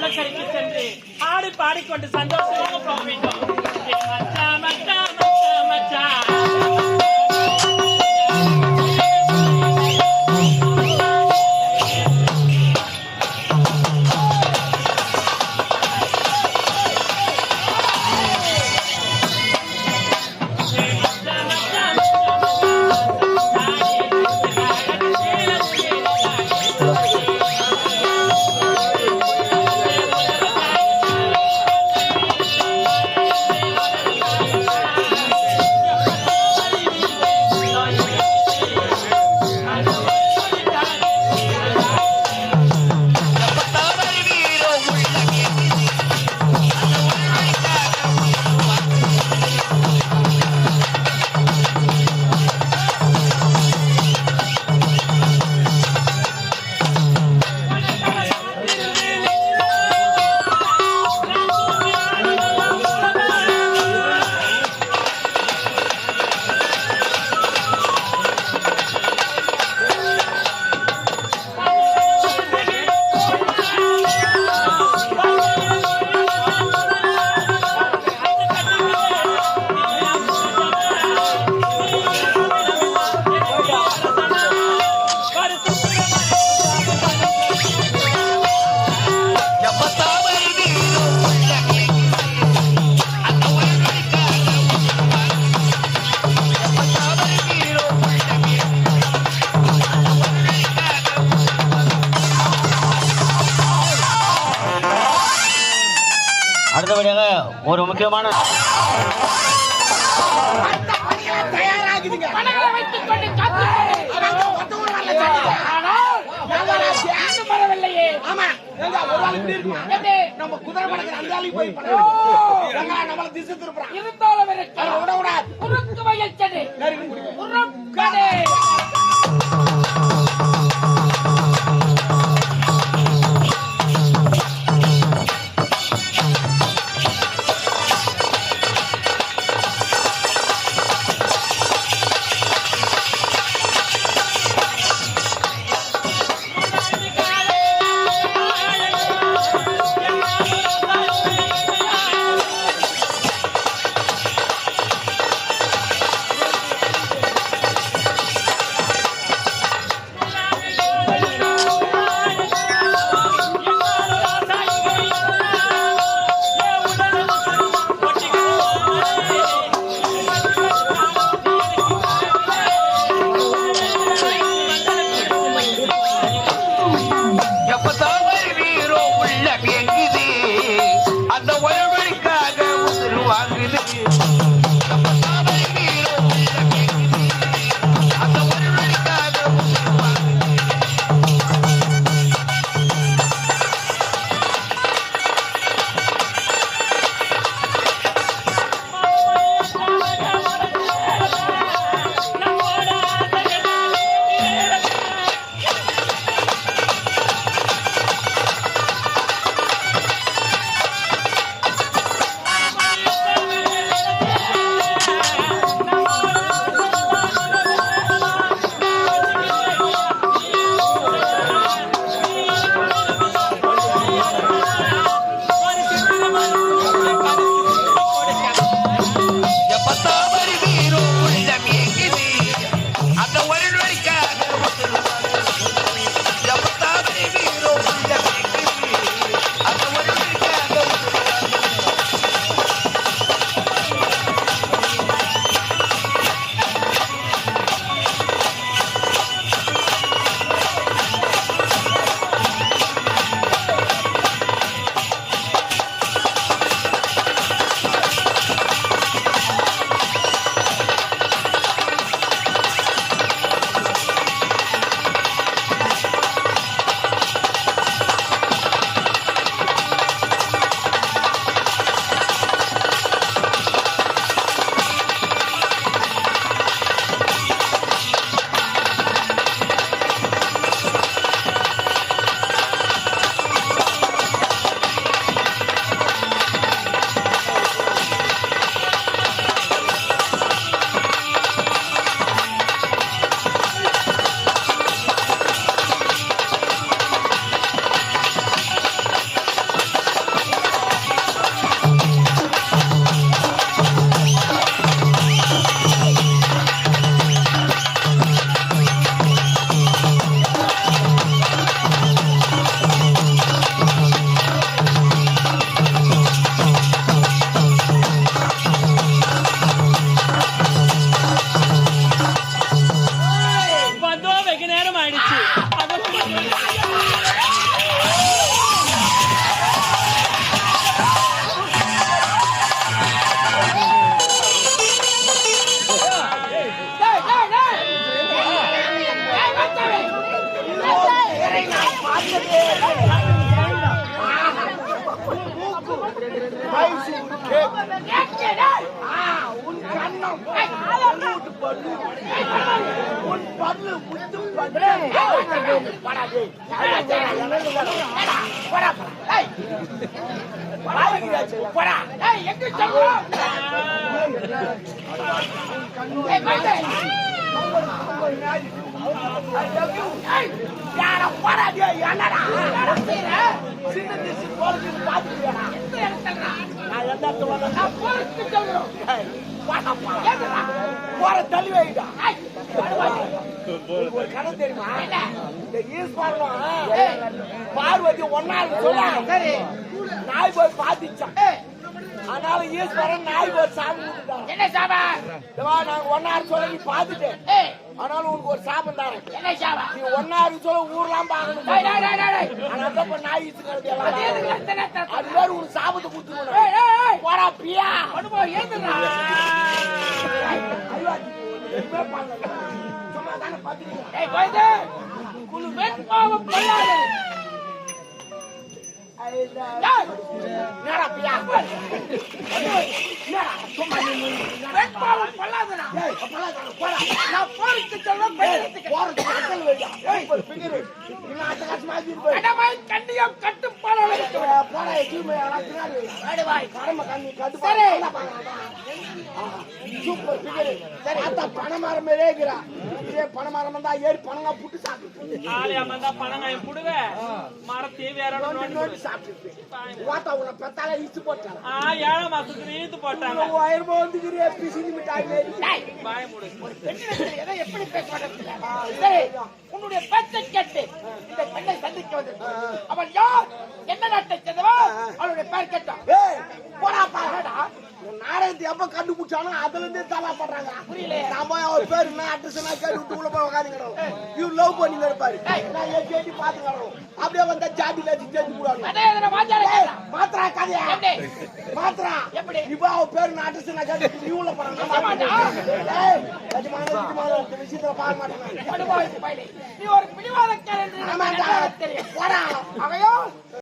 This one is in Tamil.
கடற்கரைக்கு சென்று ஆடி பாடிக்கொண்டு சந்தோஷமாக போக வேண்டும். மச்சா மச்சா மச்சா மச்சா அடுத்தபடியாக ஒரு முக்கியமான நம்ம குதிரை அந்த போய் நம்மள திசை திருப்புறான் போடா ஏய் போடா ஏய் எங்க சொல்றோம் ஏய் போடா யார போடா டேய் என்னடா சின்ன திசு போறது பாத்துக்கியா எந்த இடத்துல நான் எந்த இடத்துல வந்தா போறது சொல்றோம் போடா ஏடா போற தள்ளி வைடா ஒரு கதை தெரியுமா இந்த ஈஸ்வரன் பார்வதி ஒன்னாரு சொல்ல சரி நாய் போய் பாத்துச்சான் அதனால ஈஸ்வரன் நாய் போய் சாமி கொடுத்துட்டான் என்ன சாபம் நாங்க ஒன்னாரு சொல்ல நீ பாத்துட்டு அதனால உனக்கு ஒரு சாபம் தாரேன் என்ன சாபம் நீ ஒன்னாரு சொல்ல ஊர்லாம் பாக்கணும் அதனால நாய் ஈசுக்கிறது அது வேற ஒரு சாபத்தை கொடுத்துருவோம் போடா பியா ஏந்துடா சும்மா தானே பாத்துக்கிறேன் குழு வெண்பாவம் கொள்ளாது பணமரம் பணமரம் தான் ஏறி பணங்கா புட்டு சாப்பிட்டு பணங்காயம் புடுவ மரத்தையே வேற சாப்பிட்டு வாத்தா உன பெத்தால இச்சு போட்டாங்க 7 மாசத்துக்கு இழுத்து போட்டாங்க 1000 வந்துக்குறே பிசினி மிட்டாய் மேரி வாய மூடு எதை எப்படி பேச மாட்டேங்க சரி உன்னுடைய பேச்சை கேட்டு இந்த பெண்ணை சந்திக்க வந்து அவள் யார் என்ன நாட்டை சேர்ந்தவா அவளுடைய பேர் கேட்டான் ஏய் போடா பாடா நாடகத்தை எப்ப கண்டுபிடிச்சானோ அதுல இருந்தே தலா பண்றாங்க புரியல நாம அவர் பேர் என்ன அட்ரஸ் எல்லாம் கேட்டு விட்டு உள்ள போய் உட்காந்துக்கிறோம் இவரு லவ் பண்ணி இருப்பாரு நான் கேட்டி பாத்துக்கிறோம் அப்படியே வந்தா ஜாதியில சேர்த்து போடுவாங்க மாத்திரா கதையா மாத்திரா எப்படி இப்ப அவர் பேர் என்ன அட்ரஸ் எல்லாம் கேட்டு நீ உள்ள போறாங்க விஷயத்துல பார்க்க மாட்டேன் நீ ஒரு பிடிவாதக்காரன் போடா அவையோ